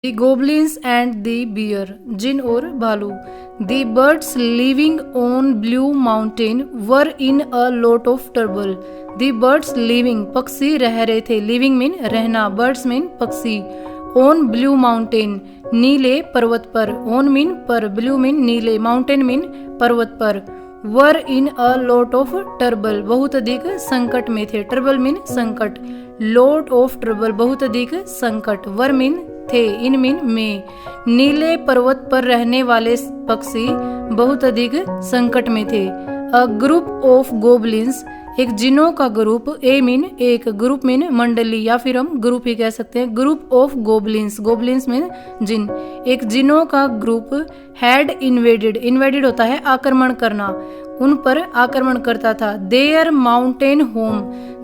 The goblins and the bear, जिन और भालू. The birds living on Blue Mountain were in a lot of trouble. The birds living, पक्षी रह रहे थे. Living mean रहना, birds mean पक्षी. On Blue Mountain, नीले पर्वत पर. On mean पर, blue mean नीले, mountain mean पर्वत पर. Were in a lot of trouble, बहुत अधिक संकट में थे. Trouble mean संकट. Lot of trouble, बहुत अधिक संकट. Were mean थे, इन मीन में. नीले पर्वत पर रहने वाले पक्षी बहुत अधिक संकट में थे. अ ग्रुप ऑफ गोबलिन्स, एक जिनों का ग्रुप. ए मीन एक, ग्रुप मीन मंडली, या फिर हम ग्रुप ही कह सकते हैं. ग्रुप ऑफ गोबलिन्स, गोबलिन्स मीन जिन. एक जिनों का ग्रुप हैड इन्वेडेड, इन्वेडेड होता है आक्रमण करना, उन पर आक्रमण करता था. देयर माउंटेन होम,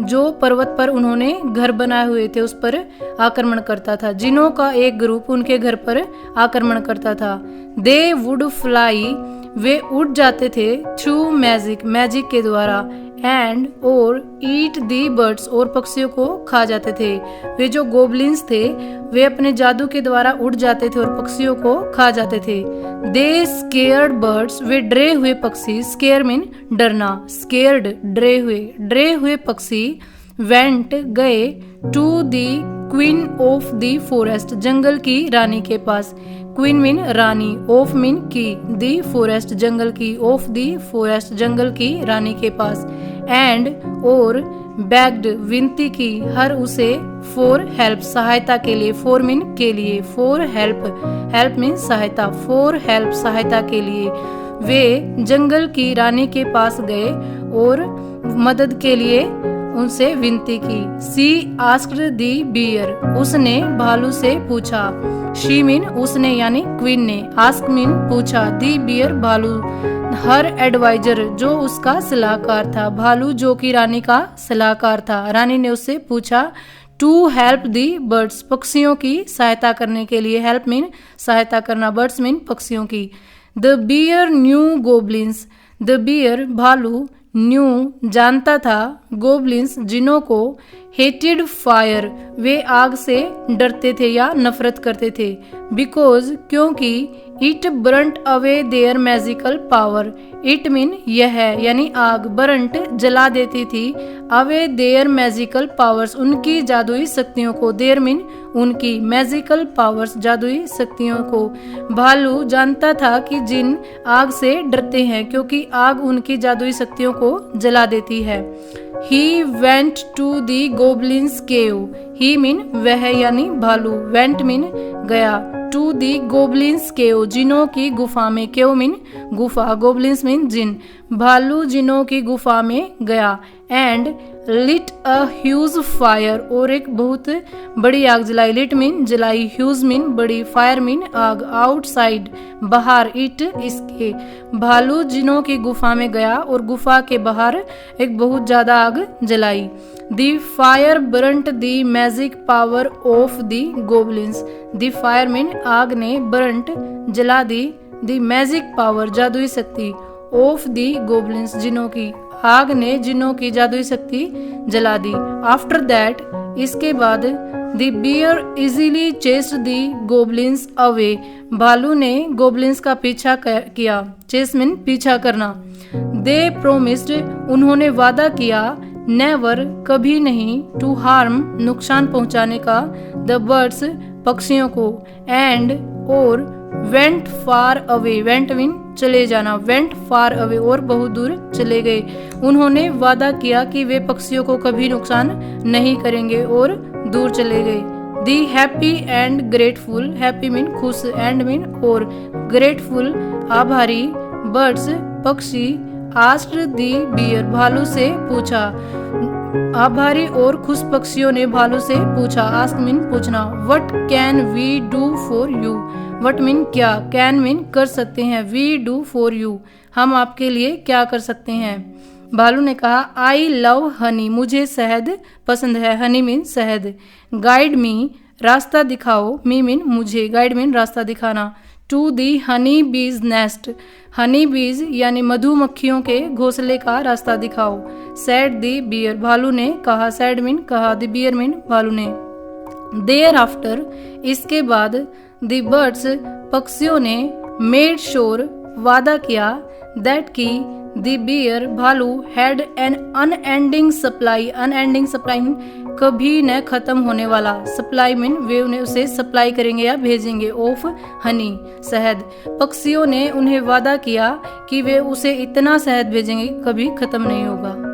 जो पर्वत पर उन्होंने घर बनाए हुए थे उस पर आक्रमण करता था. जिनों का एक ग्रुप उनके घर पर आक्रमण करता था. दे वुड फ्लाई, वे उड़ जाते थे. थ्रू मैजिक, मैजिक के द्वारा. एंड और ईट दी बर्ड्स, और पक्षियों को खा जाते थे. वे जो गोबलिन्स थे वे अपने जादू के द्वारा उड़ जाते थे और पक्षियों को खा जाते थे. दे स्केयर्ड बर्ड्स, वे डरे हुए पक्षी. स्केयर मीन डरना, स्केयर्ड डरे हुए पक्षी. वेंट गए. To the queen of the forest, जंगल की रानी के पास. क्वीन मीन रानी, ऑफ मीन की, दी फॉरेस्ट जंगल की, ऑफ दी फॉरेस्ट जंगल की रानी के पास. एंड और बेग्ड, विनती की, हर उसे, फॉर हेल्प, सहायता के लिए. फॉर मीन के लिए, फॉर हेल्प, हेल्प मीन सहायता, फॉर हेल्प सहायता के लिए. वे जंगल की रानी के पास गए और मदद के लिए उनसे विनती की. सी आस्क्ड दी बियर, उसने भालू से पूछा. शी मीन उसने यानी क्वीन ने. आस्क मीन पूछा. दी बियर भालू. हर एडवाइजर, जो उसका सलाहकार था. भालू जो कि रानी का सलाहकार था. रानी ने उससे पूछा. टू हेल्प दी बर्ड्स, पक्षियों की सहायता करने के लिए. हेल्प मीन सहायता करना, बर्ड्स मीन पक्षियों की. The bear knew goblins, the bear भालू. न्यू जानता था. गोबलिन्स जिनों को. हेटेड फायर, वे आग से डरते थे या नफरत करते थे. बिकॉज क्योंकि. It burnt away their magical power, it mean यह यानी आग. बरंट जला देती थी. अवे देयर मैजिकल पावर्स, उनकी जादुई शक्तियों को. देयर मीन उनकी, मैजिकल पावर्स जादुई शक्तियों को. भालू जानता था कि जिन आग से डरते हैं क्योंकि आग उनकी जादुई शक्तियों को जला देती है. He went to the goblins cave. He mean वह यानी भालू. Went मीन गया. To the goblins cave, जिनों की गुफा में. Cave मीन गुफा, goblins मीन जिन. भालू जिनों की गुफा में गया. And lit a huge fire, और एक बहुत बड़ी आग जलाई. lit मीन जलाई, huge मीन बड़ी, fire मीन आग. outside बाहर, it इसके. भालू जिनों की गुफा में गया और गुफा के बाहर एक बहुत ज्यादा आग जलाई. The fire burnt the magic power of the goblins. The fire mean आग ने, burnt जला दी, the magic power जादुई शक्ति, of the goblins जिनों की. आग ने जिनों की जादुई शक्ति जला दी. आफ्टर दैट इसके बाद. The bear easily chased the goblins away, भालू ने गोबलिन्स का पीछा किया. चेस मीन पीछा करना. दे प्रोमिस्ड, उन्होंने वादा किया. नेवर कभी नहीं. टू हार्म नुकसान पहुंचाने का. द बर्ड्स पक्षियों को. एंड और went far away, went mean चले जाना, वेंट फार अवे और बहुत दूर चले गए. उन्होंने वादा किया कि वे पक्षियों को कभी नुकसान नहीं करेंगे और दूर चले गए. The happy and grateful, happy mean खुश, एंड मीन और, ग्रेटफुल आभारी. बर्ड्स पक्षी. आस्क्ड दी बियर, भालू से पूछा. आभारी और खुश पक्षियों ने भालू से पूछा. आस्क मीन पूछना. What can we do for you, what mean क्या, कैन मीन कर सकते हैं, वी डू फॉर यू हम आपके लिए क्या कर सकते हैं. भालू ने कहा. आई लव हनी, मुझे शहद पसंद है. हनी मीन शहद. गाइड मी, रास्ता दिखाओ. मी मीन मुझे, गाइड मीन रास्ता दिखाना. टू दी हनी बीज नेस्ट, हनी बीज यानी मधुमक्खियों के घोंसले का रास्ता दिखाओ. सैड दी बियर, भालू ने कहा. सैड मीन कहा, दी बियर मीन भालू ने. देयर आफ्टर इसके बाद. द बर्ड्स पक्षियों ने मेड श्योर वादा किया दैट की द बियर भालू हैड एन अनएंडिंग सप्लाई कभी न खत्म होने वाला सप्लाई मीन वे उन्हें उसे सप्लाई करेंगे या भेजेंगे ऑफ हनी शहद। पक्षियों ने उन्हें वादा किया कि वे उसे इतना शहद भेजेंगे कभी खत्म नहीं होगा।